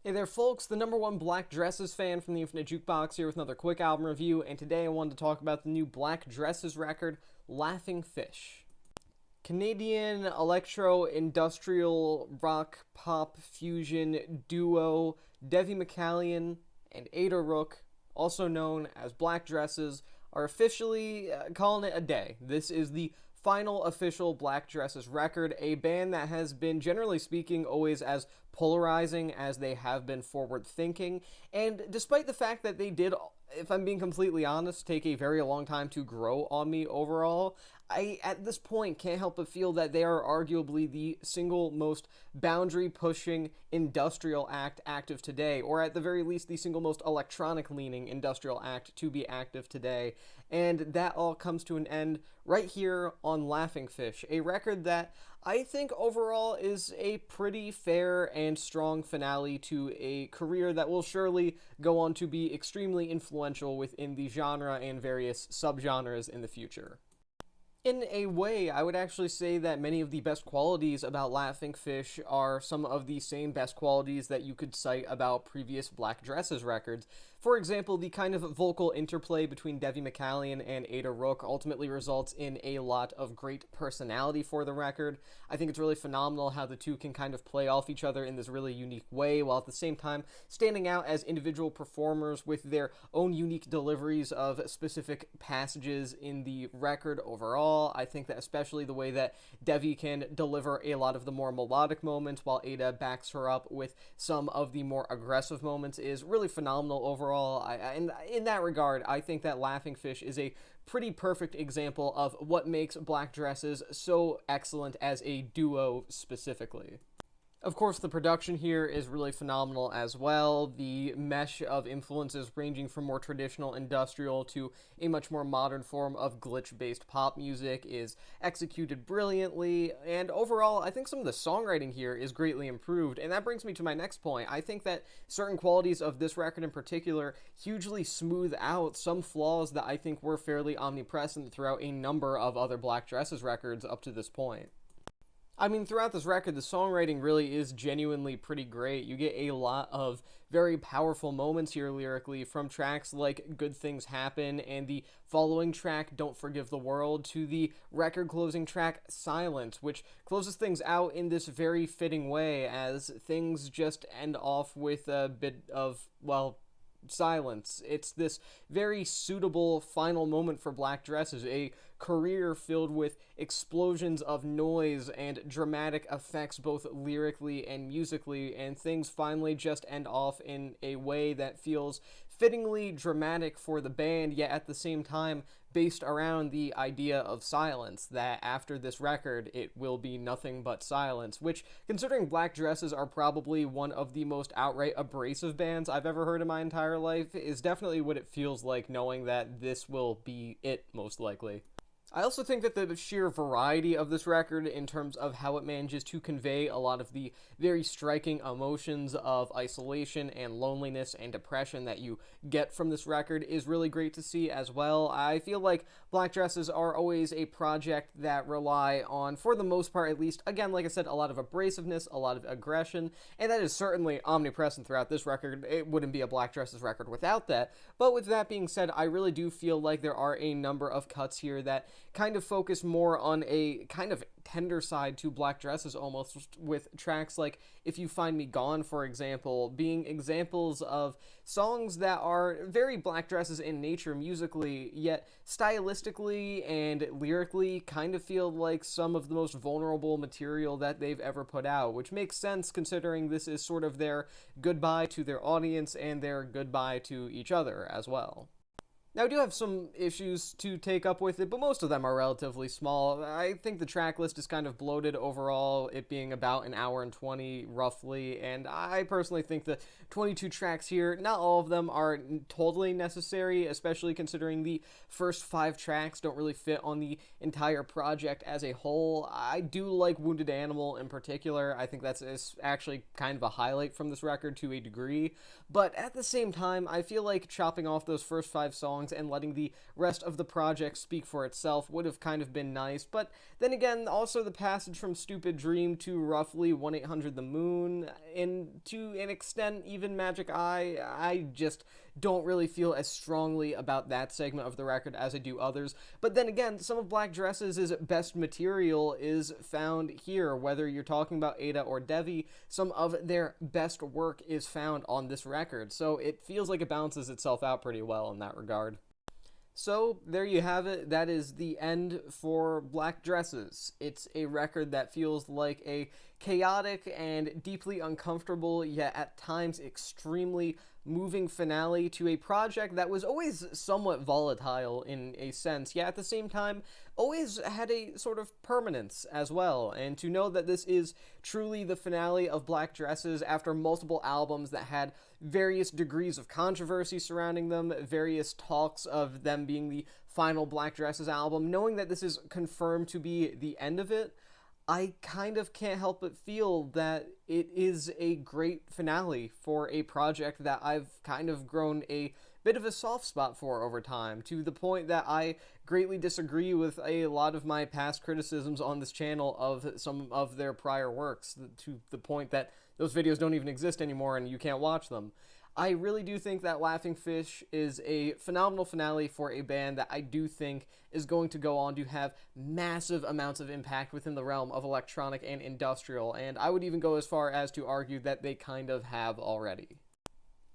Hey there, folks. The number one Black Dresses fan from the Infinite Jukebox here with another quick album review, and today I wanted to talk about the new Black Dresses record, Laughingfish. Canadian electro industrial rock pop fusion duo Devi McCallion and Ada Rook, also known as Black Dresses, are officially calling it a day. This is the final official Black Dresses record, a band that has been, generally speaking, always as polarizing as they have been forward thinking. And despite the fact that they did, if I'm being completely honest, take a very long time to grow on me overall, I, at this point, can't help but feel that they are arguably the single most boundary pushing industrial act active today, or at the very least, the single most electronic leaning industrial act to be active today. And that all comes to an end right here on Laughingfish, a record that I think overall is a pretty fair and strong finale to a career that will surely go on to be extremely influential within the genre and various subgenres in the future. In a way, I would actually say that many of the best qualities about Laughingfish are some of the same best qualities that you could cite about previous Black Dresses records. For example, the kind of vocal interplay between Devi McCallion and Ada Rook ultimately results in a lot of great personality for the record. I think it's really phenomenal how the two can kind of play off each other in this really unique way, while at the same time standing out as individual performers with their own unique deliveries of specific passages in the record overall. I think that especially the way that Devi can deliver a lot of the more melodic moments while Ada backs her up with some of the more aggressive moments is really phenomenal overall. And in that regard, I think that Laughingfish is a pretty perfect example of what makes Black Dresses so excellent as a duo specifically. Of course, the production here is really phenomenal as well. The mesh of influences ranging from more traditional industrial to a much more modern form of glitch-based pop music is executed brilliantly, and overall, I think some of the songwriting here is greatly improved, and that brings me to my next point. I think that certain qualities of this record in particular hugely smooth out some flaws that I think were fairly omnipresent throughout a number of other Black Dresses records up to this point. I mean, throughout this record, the songwriting really is genuinely pretty great. You get a lot of very powerful moments here lyrically, from tracks like Good Things Happen and the following track, Don't Forgive the World, to the record closing track, Silence, which closes things out in this very fitting way as things just end off with a bit of, well, silence. It's this very suitable final moment for Black Dresses, a career filled with explosions of noise and dramatic effects both lyrically and musically, and things finally just end off in a way that feels fittingly dramatic for the band, yet at the same time based around the idea of silence, that after this record it will be nothing but silence, which, considering Black Dresses are probably one of the most outright abrasive bands I've ever heard in my entire life, is definitely what it feels like knowing that this will be it, most likely. I also think that the sheer variety of this record, in terms of how it manages to convey a lot of the very striking emotions of isolation and loneliness and depression that you get from this record, is really great to see as well. I feel like Black Dresses are always a project that rely on, for the most part at least, again, like I said, a lot of abrasiveness, a lot of aggression, and that is certainly omnipresent throughout this record. It wouldn't be a Black Dresses record without that. But with that being said, I really do feel like there are a number of cuts here that kind of focus more on a kind of tender side to Black Dresses, almost, with tracks like If You Find Me Gone, for example, being examples of songs that are very Black Dresses in nature musically, yet stylistically and lyrically kind of feel like some of the most vulnerable material that they've ever put out, which makes sense considering this is sort of their goodbye to their audience and their goodbye to each other as well. Now, I do have some issues to take up with it, but most of them are relatively small. I think the track list is kind of bloated overall, it being about an hour and 20 roughly, and I personally think the 22 tracks here, not all of them are totally necessary, especially considering the first 5 tracks don't really fit on the entire project as a whole. I do like Wounded Animal in particular. I think that's actually kind of a highlight from this record to a degree, but at the same time, I feel like chopping off those first 5 songs songs and letting the rest of the project speak for itself would have kind of been nice. But then again, also the passage from Stupid Dream to roughly 1-800 The Moon, and to an extent even Magic Eye, I just don't really feel as strongly about that segment of the record as I do others. But then again, some of Black Dress's best material is found here. Whether you're talking about Ada or Devi, some of their best work is found on this record. So it feels like it balances itself out pretty well in that regard. So, there you have it. That is the end for Black Dresses. It's a record that feels like a chaotic and deeply uncomfortable, yet at times extremely moving finale to a project that was always somewhat volatile in a sense, yet at the same time always had a sort of permanence as well. And to know that this is truly the finale of Black Dresses after multiple albums that had various degrees of controversy surrounding them, various talks of them being the final Black Dresses album, knowing that this is confirmed to be the end of it, I kind of can't help but feel that it is a great finale for a project that I've kind of grown a bit of a soft spot for over time, to the point that I greatly disagree with a lot of my past criticisms on this channel of some of their prior works, to the point that those videos don't even exist anymore and you can't watch them. I really do think that Laughingfish is a phenomenal finale for a band that I do think is going to go on to have massive amounts of impact within the realm of electronic and industrial, and I would even go as far as to argue that they kind of have already.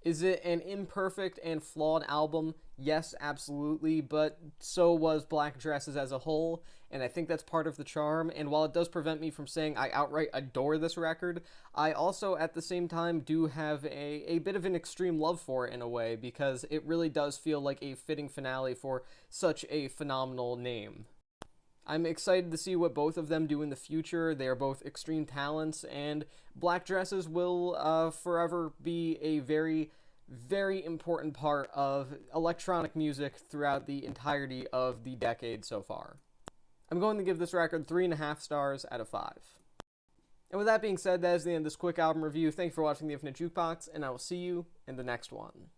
Is it an imperfect and flawed album? Yes, absolutely, but so was Black Dresses as a whole, and I think that's part of the charm. And while it does prevent me from saying I outright adore this record, I also at the same time do have a bit of an extreme love for it in a way, because it really does feel like a fitting finale for such a phenomenal name. I'm excited to see what both of them do in the future. They are both extreme talents, and Black Dresses will forever be a very, very important part of electronic music throughout the entirety of the decade so far. I'm going to give this record 3.5 stars out of 5. And with that being said, that is the end of this quick album review. Thank you for watching The Infinite Jukebox, and I will see you in the next one.